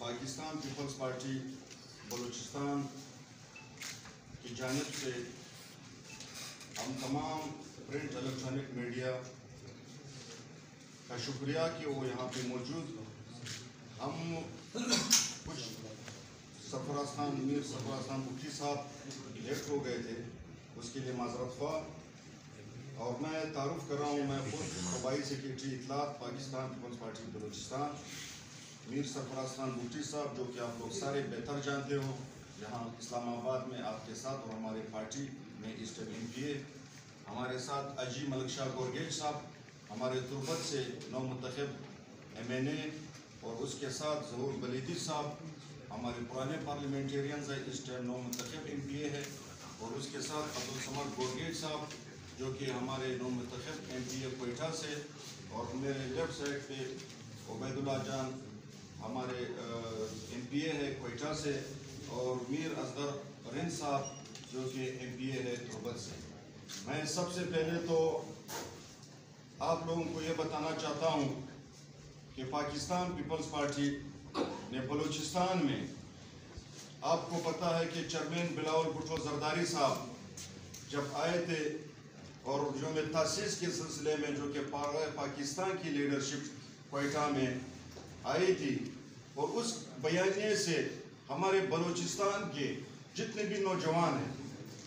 Pakistan Peoples party Balochistan کی جانب سے ہم تمام پرنٹ الیکٹرانک میڈیا کا شکریہ کہ وہ یہاں پہ موجود ہم کچھ میر سرفراز خان بھٹی صاحب لیٹ ہو گئے تھے، اس کے لیے معذرت خواہ، اور میں تعارف کر رہا ہوں، میں خود قبائی سیکریٹری اطلاعات پاکستان پیپلز پارٹی بلوچستان میر سرفراز خان بھٹی صاحب، جو کہ آپ لوگ سارے بہتر جانتے ہو، یہاں اسلام آباد میں آپ کے ساتھ اور ہمارے پارٹی میں ایسٹرن ایم پی اے، ہمارے ساتھ اجی ملک شاہ گورگیج صاحب ہمارے تربت سے نو منتخب ایم این اے، اور اس کے ساتھ ظہور بلیدی صاحب ہمارے پرانے پارلیمنٹیرینز ہے، ایسٹرن نو منتخب ایم پی اے ہے، اور اس کے ساتھ عبدالصمد گورگیج صاحب جو کہ ہمارے نو منتخب ایم پی اے کوئٹہ سے، اور میرے لیفٹ سائڈ پہ عبید اللہ جان ہمارے ایم پی اے ہے کوئٹہ سے، اور میر اصغر رند صاحب جو کہ ایم پی اے ہے تربت سے۔ میں سب سے پہلے تو آپ لوگوں کو یہ بتانا چاہتا ہوں کہ پاکستان پیپلز پارٹی نے بلوچستان میں، آپ کو پتہ ہے کہ چیئرمین بلاول بھٹو زرداری صاحب جب آئے تھے اور یوم تاسیس کے سلسلے میں، جو کہ پاکستان کی لیڈرشپ کوئٹہ میں آئی تھی، اور اس بیانیے سے ہمارے بلوچستان کے جتنے بھی نوجوان ہیں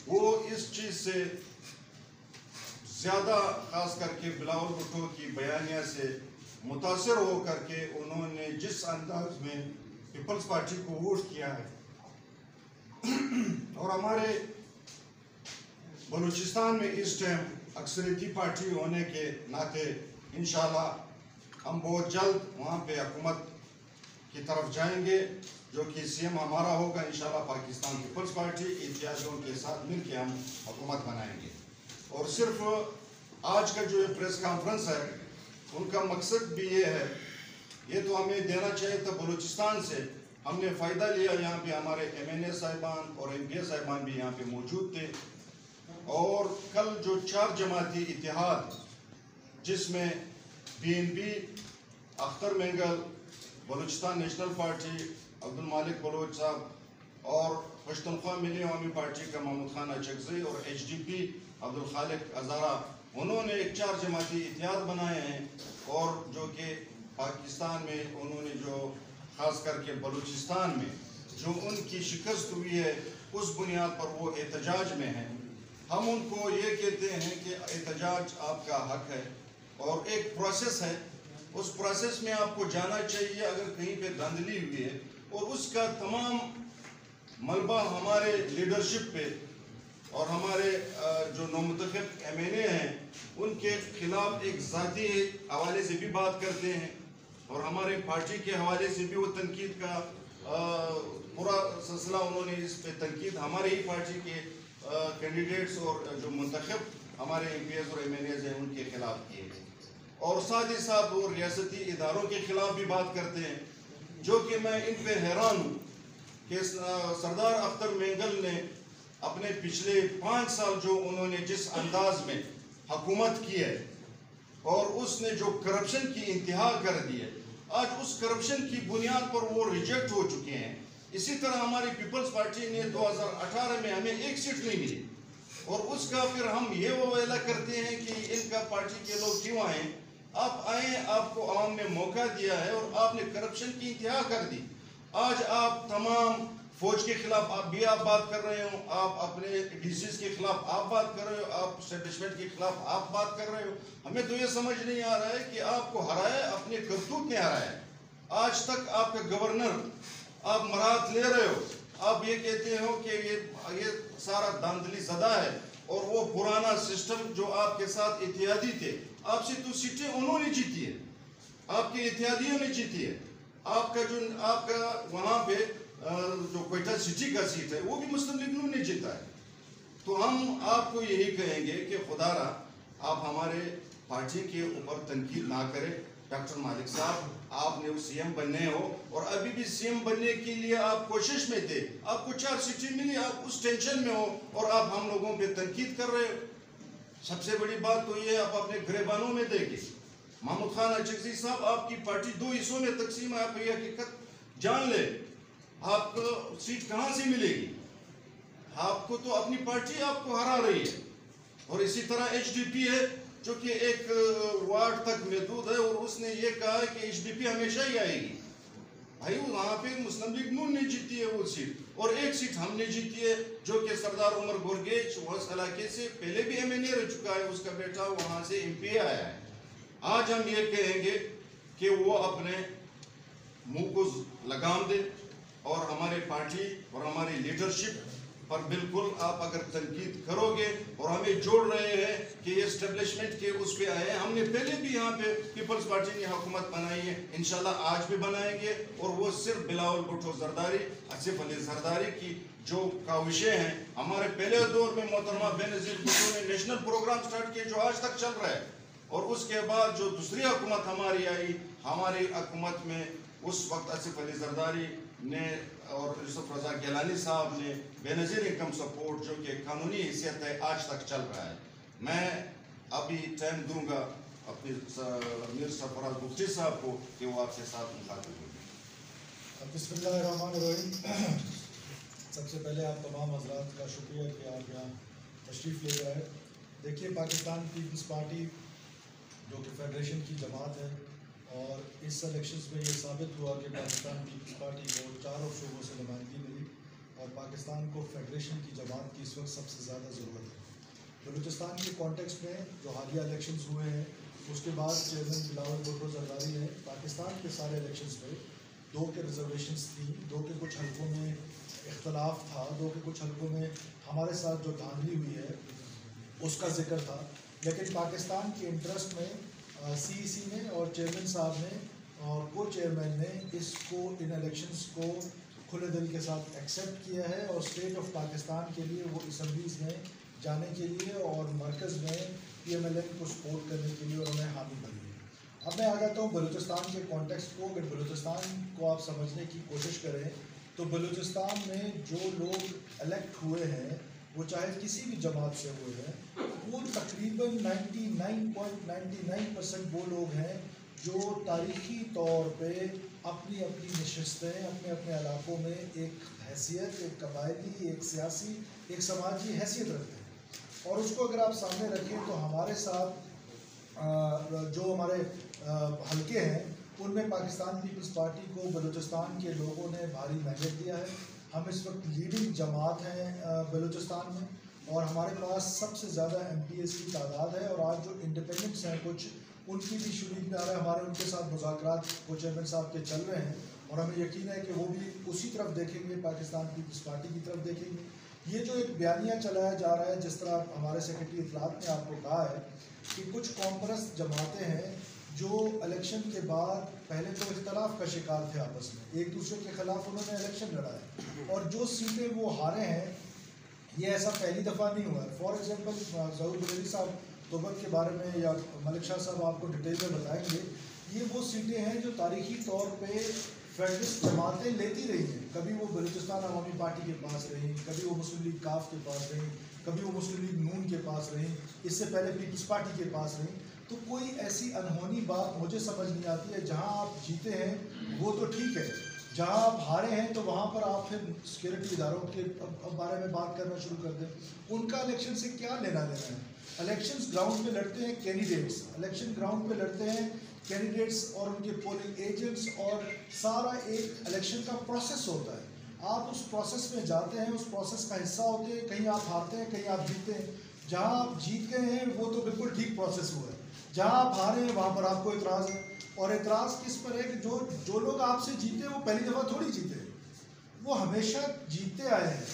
وہ اس چیز سے زیادہ، خاص کر کے بلاول بھٹو کی بیانیہ سے متاثر ہو کر کے انہوں نے جس انداز میں پیپلز پارٹی کو ووٹ کیا ہے، اور ہمارے بلوچستان میں اس ٹائم اکثریتی پارٹی ہونے کے ناطے انشاءاللہ ہم بہت جلد وہاں پہ حکومت کی طرف جائیں گے، جو کہ سی ایم ہمارا ہوگا انشاءاللہ پاکستان پیپلز پارٹی، اتحادیوں کے ساتھ مل کے ہم حکومت بنائیں گے۔ اور صرف آج کا جو پریس کانفرنس ہے، ان کا مقصد بھی یہ ہے، یہ تو ہمیں دینا چاہیے تھا بلوچستان سے، ہم نے فائدہ لیا، یہاں پہ ہمارے ایم این اے صاحبان اور ایم پی اے صاحبان بھی یہاں پہ موجود تھے، اور کل جو 4 جماعتی اتحاد جس میں B N P, Akhtar Mengal, Balochistan national party Abdul Malik Baloch صاحب، اور پشتونخوا ملی عوامی پارٹی کا محمود خان اچکزئی، اور H D P Abdul Khaliq Hazara, انہوں نے ایک 4 جماعتی اتحاد بنائے ہیں، اور جو کہ پاکستان میں انہوں نے جو خاص کر کے بلوچستان میں جو ان کی شکست ہوئی ہے، اس بنیاد پر وہ احتجاج میں ہیں۔ ہم ان کو یہ کہتے ہیں کہ احتجاج آپ کا حق ہے، اور ایک پروسیس ہے، اس پروسیس میں آپ کو جانا چاہیے اگر کہیں پہ دھاندلی ہوئی ہے، اور اس کا تمام ملبہ ہمارے لیڈرشپ پہ اور ہمارے جو نومنتخب ایم این اے ہیں ان کے خلاف ایک ذاتی حوالے سے بھی بات کرتے ہیں، اور ہمارے پارٹی کے حوالے سے بھی وہ تنقید کا پورا سلسلہ انہوں نے اس پہ تنقید ہمارے ہی پارٹی کے کینڈیڈیٹس اور جو منتخب ہمارے ایم پی ایز اور ایم این ایز ہیں ان کے خلاف کیے ہیں، اور ساتھ ہی ساتھ وہ ریاستی اداروں کے خلاف بھی بات کرتے ہیں، جو کہ میں ان پہ حیران ہوں کہ سردار اختر مینگل نے اپنے پچھلے 5 سال جو انہوں نے جس انداز میں حکومت کی ہے، اور اس نے جو کرپشن کی انتہا کر دی ہے، آج اس کرپشن کی بنیاد پر وہ ریجیکٹ ہو چکے ہیں۔ اسی طرح ہماری پیپلز پارٹی نے 2018 میں ہمیں 1 سیٹ نہیں ملی، اور اس کا پھر ہم یہ وویلا کرتے ہیں کہ ان کا پارٹی کے لوگ کیوں آئیں؟ آپ آئیں، آپ کو عوام نے موقع دیا ہے، اور آپ نے کرپشن کی انتہا کر دی۔ آج آپ تمام فوج کے خلاف آپ بات کر رہے ہو، آپ اپنے ڈی سیز کے خلاف آپ بات کر رہے ہو، آپ اسٹیبلشمنٹ کے خلاف آپ بات کر رہے ہو۔ ہمیں تو یہ سمجھ نہیں آ رہا ہے کہ آپ کو ہرایا ہے، اپنے کرتوت نے ہرایا ہے۔ آج تک آپ کا گورنر آپ مراحت لے رہے ہو، آپ یہ کہتے ہو کہ یہ سارا دھاندلی زدہ ہے، اور وہ پرانا سسٹم جو آپ کے ساتھ اتحادی تھے، آپ سے تو سیٹیں انہوں نے جیتی ہے، آپ کے اتحادیوں نے جیتی ہے، آپ کا وہاں پہ جو کوئٹہ سٹی کا سیٹ ہے وہ بھی مسلم لیگ نے جیتا ہے۔ تو ہم آپ کو یہی کہیں گے کہ خدا را آپ ہمارے پارٹی کے اوپر تنقید نہ کریں۔ ڈاکٹر مالک صاحب، آپ نے سی ایم بننے ہو، اور ابھی بھی سی ایم بننے کے لیے آپ کوشش میں تھے، آپ کو 4 سیٹیں ملی، آپ اس ٹینشن میں ہو، اور آپ ہم لوگوں پہ تنقید کر رہے ہو۔ سب سے بڑی بات تو یہ ہے، آپ اپنے گریبانوں میں دیکھیں، محمود خان اچکزئی صاحب، آپ کی پارٹی 2 حصوں میں تقسیم ہے، آپ یہ حقیقت جان لے آپ کو سیٹ کہاں سے ملے گی. آپ کو تو اپنی پارٹی آپ کو ہرا رہی ہے. اور اسی طرح ایچ ڈی پی ہے جو کہ ایک وارڈ تک محدود ہے, اور اس نے یہ کہا ہے کہ ایچ ڈی پی ہمیشہ ہی آئے گی. بھائی وہاں پہ مسلم لیگ نون نے جیتی ہے وہ سیٹ, اور ایک سیٹ ہم نے جیتی ہے جو کہ سردار عمر گورگیج اس علاقے سے پہلے بھی ایم این اے رہ چکا ہے, اس کا بیٹا وہاں سے ایم پی اے آیا ہے. آج ہم یہ کہیں گے کہ وہ اپنے منہ کو لگام دے, اور ہمارے پارٹی اور ہماری لیڈرشپ پر بالکل آپ اگر تنقید کرو گے اور ہمیں جوڑ رہے ہیں کہ یہ اسٹیبلشمنٹ کے اس پہ آئے ہیں, ہم نے پہلے بھی یہاں پہ پیپلز پارٹی نے حکومت بنائی ہے, انشاءاللہ آج بھی بنائیں گے. اور وہ صرف بلاول بھٹو زرداری, آصف علی زرداری کی جو کاوشیں ہیں. ہمارے پہلے دور میں محترمہ بینظیر بھٹو نے نیشنل پروگرام سٹارٹ کیے جو آج تک چل رہا ہے, اور اس کے بعد جو دوسری حکومت ہماری آئی, ہماری حکومت میں اس وقت آصف علی زرداری نے اور یوسف رضا گیلانی صاحب نے بے نظیر انکم سپورٹ جو کہ قانونی حیثیت ہے آج تک چل رہا ہے. میں ابھی ٹائم دوں گا اپنی امیر سرفراز مفتی صاحب کو کہ وہ آپ کے ساتھ مخاطب ہوں. بسم اللہ الرحمن الرحیم. سب سے پہلے آپ تمام حضرات کا شکریہ کہ آپ یہاں تشریف لے گئے. دیکھیے پاکستان پیپلز پارٹی جو کہ فیڈریشن کی جماعت ہے, اور اس الیکشنز میں یہ ثابت ہوا کہ پاکستان پیپلز پارٹی کو چاروں شعبوں سے نمائندگی ملی, اور پاکستان کو فیڈریشن کی جماعت کی اس وقت سب سے زیادہ ضرورت ہے. بلوچستان کے کانٹیکسٹ میں جو حالیہ الیکشنز ہوئے ہیں, اس کے بعد چیئرمین بلاول بھٹو زرداری نے پاکستان کے سارے الیکشنز میں 2 کے ریزرویشنز تھیں, 2 کے کچھ حلقوں میں اختلاف تھا, 2 کے کچھ حلقوں میں ہمارے ساتھ جو دھاندلی ہوئی ہے اس کا ذکر تھا. لیکن پاکستان کے انٹرسٹ میں سی ای سی نے اور چیئرمین صاحب نے اور کو چیئرمین نے اس کو ان الیکشنز کو کھلے دل کے ساتھ ایکسیپٹ کیا ہے, اور اسٹیٹ آف پاکستان کے لیے وہ اسمبلیز میں جانے کے لیے اور مرکز میں پی ایم ایل این کو سپورٹ کرنے کے لیے انہیں حامی بنی ہے. اب میں آ جاتا ہوں بلوچستان کے کانٹیکسٹ کو. اگر بلوچستان کو آپ سمجھنے کی کوشش کریں تو بلوچستان میں جو لوگ الیکٹ ہوئے ہیں وہ چاہے کسی بھی جماعت سے ہوئے ہیں, وہ تقریباً 99.99% وہ لوگ ہیں جو تاریخی طور پہ اپنی اپنی نشستیں اپنے اپنے علاقوں میں ایک حیثیت, ایک قبائلی, ایک سیاسی, ایک سماجی حیثیت رکھتے ہیں. اور اس کو اگر آپ سامنے رکھیں تو ہمارے ساتھ جو ہمارے حلقے ہیں ان میں پاکستان پیپلز پارٹی کو بلوچستان کے لوگوں نے بھاری مینڈیٹ دیا ہے. ہم اس وقت لیڈنگ جماعت ہیں بلوچستان میں, اور ہمارے پاس سب سے زیادہ ایم پی ایس کی تعداد ہے. اور آج جو انڈیپینڈنٹس ہیں کچھ, ان کی بھی شریک میں آ رہا ہے. ہمارے ان کے ساتھ مذاکرات کو چیئرمین صاحب کے چل رہے ہیں, اور ہمیں یقین ہے کہ وہ بھی اسی طرف دیکھیں گے, پاکستان پیپلز پارٹی کی طرف دیکھیں گے. یہ جو ایک بیانیہ چلایا جا رہا ہے, جس طرح ہمارے سیکرٹری اطلاعات نے آپ کو کہا ہے کہ کچھ کانفرنس جماعتیں ہیں جو الیکشن کے بعد پہلے تو اختلاف کا شکار تھے آپس میں, ایک دوسرے کے خلاف انہوں نے الیکشن لڑا ہے, اور جو سیٹیں وہ ہارے ہیں یہ ایسا پہلی دفعہ نہیں ہوا ہے. فار ایگزامپل ظہور بریلوی صاحب توبت کے بارے میں یا ملک شاہ صاحب آپ کو ڈیٹیل میں بتائیں گے. یہ وہ سیٹیں ہیں جو تاریخی طور پہ فیڈرسٹ جماعتیں لیتی رہی ہیں. کبھی وہ بلوچستان عوامی پارٹی کے پاس رہیں, کبھی وہ مسلم لیگ کاف کے پاس رہیں, کبھی وہ مسلم لیگ نون کے پاس رہیں, اس سے پہلے پیپلز پارٹی کے پاس رہیں. تو کوئی ایسی انہونی بات مجھے سمجھ نہیں آتی ہے. جہاں آپ جیتے ہیں وہ تو ٹھیک ہے, جہاں آپ ہارے ہیں تو وہاں پر آپ پھر سیکورٹی اداروں کے بارے میں بات کرنا شروع کر دیں. ان کا الیکشن سے کیا لینا دینا ہے؟ الیکشنز گراؤنڈ پہ لڑتے ہیں کینڈیڈیٹس, الیکشن گراؤنڈ پہ لڑتے ہیں کینڈیڈیٹس اور ان کے پولنگ ایجنٹس, اور سارا ایک الیکشن کا پروسیس ہوتا ہے. آپ اس پروسیس میں جاتے ہیں, اس پروسیس کا حصہ ہوتے ہیں, کہیں آپ ہارتے ہیں کہیں آپ جیتتے ہیں. جہاں آپ جیت گئے ہیں وہ تو بالکل ٹھیک پروسیس ہوا ہے, جہاں آپ ہارے ہیں وہاں پر آپ کو اعتراض ہے. اور اعتراض کس پر ہے کہ جو لوگ آپ سے جیتے وہ پہلی دفعہ تھوڑی جیتے, وہ ہمیشہ جیتتے آئے ہیں.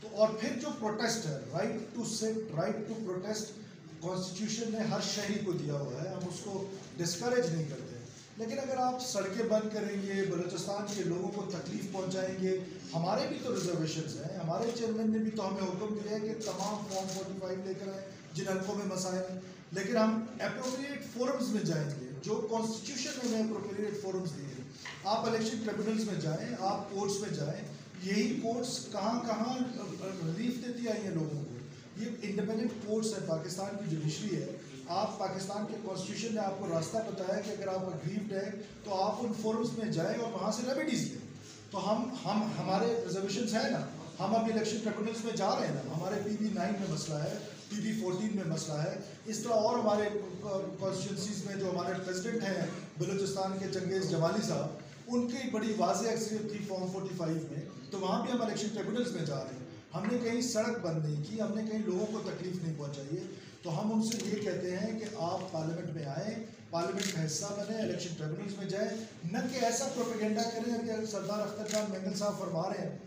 تو اور پھر جو پروٹیسٹ ہے, right to sit, right to protest, constitution نے ہر شہری کو دیا ہوا ہے, ہم اس کو ڈسکریج نہیں کرتے. لیکن اگر آپ سڑکیں بند کریں گے, بلوچستان کے لوگوں کو تکلیف پہنچائیں گے, ہمارے بھی تو ریزرویشنز ہیں, ہمارے چیئرمین نے بھی تو ہمیں حکم دیا ہے کہ تمام فارم 45 لے کر آئیں جن حلقوں میں مسائل ہیں. لیکن ہم اپروپریٹ فورمز میں جائیں گے جو کانسٹیٹیوشن نے ہمیں اپروپریٹ فورمز دیے ہیں. آپ الیکشن ٹریبونلز میں جائیں, آپ کورٹس میں جائیں, یہی کورٹس کہاں کہاں ریلیف دیتی آئی ہیں لوگوں کو. یہ انڈیپینڈنٹ کورٹس ہے, پاکستان کی جوڈیشری ہے. آپ پاکستان کے کانسٹیٹیوشن نے آپ کو راستہ بتایا کہ اگر آپ اگریوڈ ہیں تو آپ ان فورمز میں جائیں اور وہاں سے ریمیڈیز لیں. تو ہمارے ریزرویشنز ہیں نا, ہم ابھی الیکشن ٹریبونلز میں جا رہے ہیں نا, ہمارے PB9 میں مسئلہ ہے, PB14 میں مسئلہ ہے, اس طرح اور ہمارے کانسٹیٹوئنسیز میں جو ہمارے پریزیڈنٹ ہیں بلوچستان کے چنگیز جمالی صاحب, ان کی بڑی واضح اکثریت تھی فارم 45 میں, تو وہاں بھی ہم الیکشن ٹریبونلز میں جا رہے ہیں. ہم نے کہیں سڑک بند نہیں کی, ہم نے کہیں لوگوں کو تکلیف نہیں پہنچائی ہے. تو ہم ان سے یہ کہتے ہیں کہ آپ پارلیمنٹ میں آئیں, پارلیمنٹ کا حصہ بنیں, الیکشن ٹریبونلز میں جائیں, نہ کہ ایسا پروپیگنڈا کریں کہ سردار اختر جان مینگل صاحب فرما رہے ہیں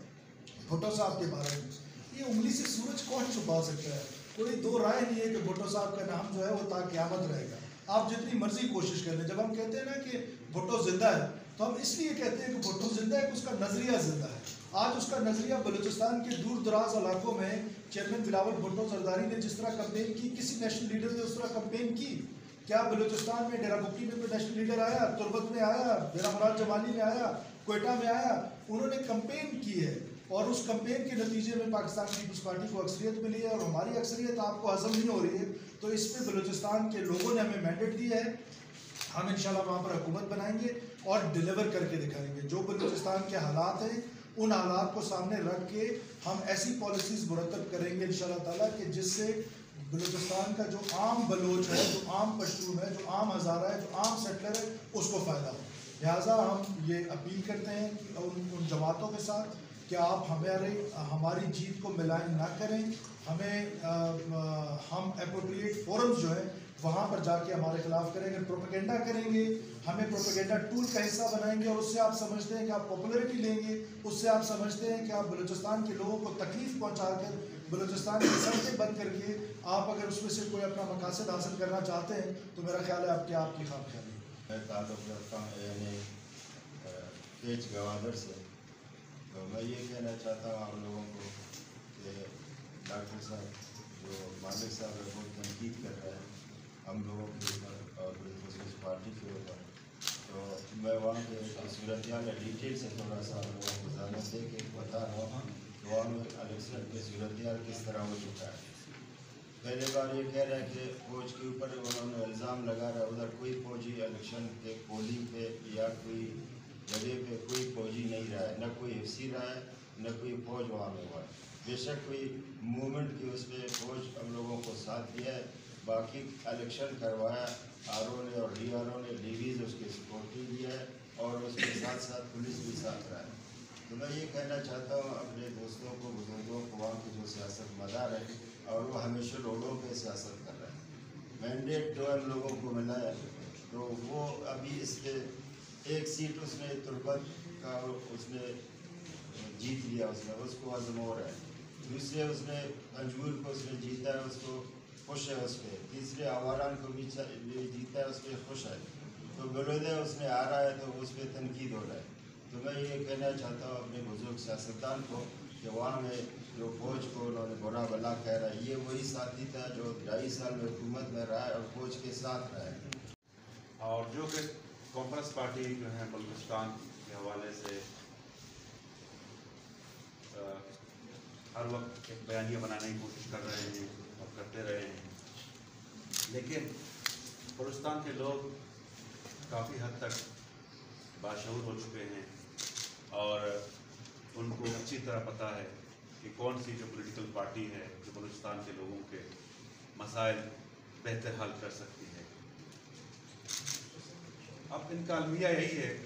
بھٹو صاحب کے بارے میں. یہ انگلی سے سورج کون چھپا سکتا ہے؟ کوئی دو رائے نہیں ہے کہ بھٹو صاحب کا نام جو ہے وہ تا قیامت رہے گا. آپ جتنی مرضی کوشش کر لیں. جب ہم کہتے ہیں نا کہ بھٹو زندہ ہے, تو ہم اس لیے کہتے ہیں کہ بھٹو زندہ ہے کہ اس کا نظریہ زندہ ہے. آج اس کا نظریہ بلوچستان کے دور دراز علاقوں میں چیئرمین بلاول بھٹو زرداری نے جس طرح کمپین کی, کسی نیشنل لیڈر نے اس طرح کمپین کی؟ کیا بلوچستان میں ڈیرا بکی میں کوئی نیشنل لیڈر آیا؟ تربت میں آیا؟ ڈیرا مراد جمالی میں آیا؟ کوئٹہ میں آیا؟ انہوں نے کمپین کی ہے, اور اس کمپین کے نتیجے میں پاکستان پیپلز پارٹی کو اکثریت ملی ہے, اور ہماری اکثریت آپ کو ہضم نہیں ہو رہی ہے. تو اس پہ بلوچستان کے لوگوں نے ہمیں مینڈیٹ دیا ہے, ہم انشاءاللہ وہاں پر حکومت بنائیں گے اور ڈیلیور کر کے دکھائیں گے. جو بلوچستان کے حالات ہیں ان حالات کو سامنے رکھ کے ہم ایسی پالیسیز مرتب کریں گے انشاءاللہ تعالیٰ کہ جس سے بلوچستان کا جو عام بلوچ ہے, جو عام پشتون ہے, جو عام ہزارہ ہے, جو عام سیٹلر ہے, اس کو فائدہ ہو. لہٰذا ہم یہ اپیل کرتے ہیں کہ ان جماعتوں کے ساتھ کہ آپ ہماری جیت کو ملائن نہ کریں. ہم اپروپریٹ فورمز جو ہے وہاں پر جا کے ہمارے خلاف کریں گے, پروپیگنڈا کریں گے, ہمیں پروپیگنڈا ٹول کا حصہ بنائیں گے, اور اس سے آپ سمجھتے ہیں کہ آپ پاپولیرٹی لیں گے, اس سے آپ سمجھتے ہیں کہ آپ بلوچستان کے لوگوں کو تکلیف پہنچا کر, بلوچستان کی سڑکیں بند کر کے آپ اگر اس میں سے کوئی اپنا مقاصد حاصل کرنا چاہتے ہیں, تو میرا خیال ہے آپ کی خواب خیال ہے. میں تعلق رکھتا ہوں یعنی پیچ گوادر سے, تو میں یہ کہنا چاہتا ہوں آپ لوگوں کو کہ ڈاکٹر صاحب جو مالک صاحب ہے بہت تنقید کر رہے ہیں ہم لوگوں کے اوپر اور پیپلز پارٹی کے اوپر, تو میں وہاں کے صورتحال ڈیٹیل سے تھوڑا سا لوگوں کو ضرورت دے کے بتا رہا ہوں کہ وہاں میں الیکشن کی صورتحال کس طرح ہو چکا ہے. پہلے بار یہ کہہ رہے ہیں کہ فوج کے اوپر انہوں نے الزام لگا رہا ہے, ادھر کوئی فوجی الیکشن کے پولنگ پہ یا کوئی جگہ پہ کوئی فوجی نہیں رہا ہے, نہ کوئی حفظی رہا ہے, نہ کوئی فوج وہاں میں ہوا ہے. بے شک کوئی موومنٹ کی اس پہ فوج ہم لوگوں کو ساتھ دیا ہے, باقی الیکشن کروایا آر او نے اور ڈی آر او نے, لیڈیز اس کی سپورٹی دیا ہے, اور اس کے ساتھ ساتھ پولیس بھی ساتھ رہا ہے. تو میں یہ کہنا چاہتا ہوں اپنے دوستوں کو, بزرگوں کو, وہاں کی جو سیاست مدار ہے اور وہ ہمیشہ روڈوں پہ سیاست کر رہے ہیں. مینڈیٹ جو ہم لوگوں کو ملا ہے تو وہ ابھی اس پہ ایک سیٹ اس نے تربت کا اس نے جیت لیا, اس کو عزم ہو رہا ہے. دوسرے اس نے پنجگور کو اس نے جیتا ہے, اس کو خوش ہے اس پہ. تیسرے آواران کو بھی جیتا ہے, اس پہ خوش ہے. تو بلودہ اس میں آ رہا ہے تو اس پہ تنقید ہو رہا ہے. تو میں یہ کہنا چاہتا ہوں اپنے بزرگ سیاستدان کو کہ وہاں میں جو فوج کو انہوں نے برا بلا کہہ رہا ہے, یہ وہی ساتھی تھا جو 2.5 سال میں حکومت میں رہا ہے اور فوج کے ساتھ رہا ہے. اور جو کہ کانگریس پارٹی جو ہے بلوچستان کے حوالے سے ہر وقت ایک بیانیہ بنانے کی کوشش کر رہے ہیں اور کرتے رہے ہیں, لیکن بلوچستان کے لوگ کافی حد تک باشعور ہو چکے ہیں اور ان کو اچھی طرح پتہ ہے کہ کون سی جو پولیٹیکل پارٹی ہے جو بلوچستان کے لوگوں کے مسائل بہتر حل کر سکتی ہے. اب ان کا المیہ یہی ہے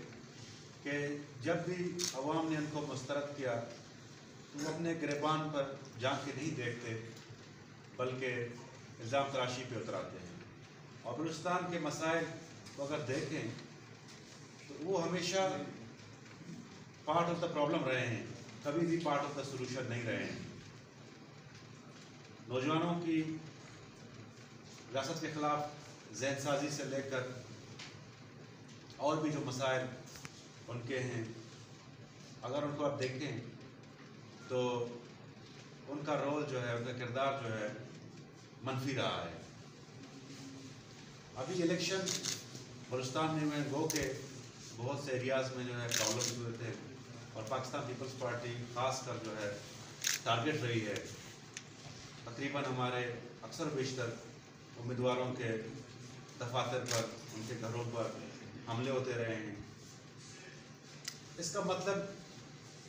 کہ جب بھی عوام نے ان کو مسترد کیا تو وہ اپنے گریبان پر جان کے نہیں دیکھتے بلکہ الزام تراشی پہ اتراتے ہیں. اور بلوچستان کے مسائل کو اگر دیکھیں تو وہ ہمیشہ پارٹ آف دا پرابلم رہے ہیں, کبھی بھی پارٹ آف دا سولوشن نہیں رہے ہیں. نوجوانوں کی ریاست کے خلاف ذہن سازی سے لے کر اور بھی جو مسائل ان کے ہیں, اگر ان کو آپ دیکھیں تو ان کا رول جو ہے, ان کا کردار جو ہے منفی رہا ہے. ابھی الیکشن بلوچستان میں گو کے بہت سے ایریاز میں جو ہے پرابلمز ہوئے تھے اور پاکستان پیپلز پارٹی خاص کر جو ہے ٹارگٹ رہی ہے. تقریباً ہمارے اکثر بیشتر امیدواروں کے دفاتر پر, ان کے گھروں پر حملے ہوتے رہے ہیں. اس کا مطلب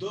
2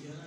11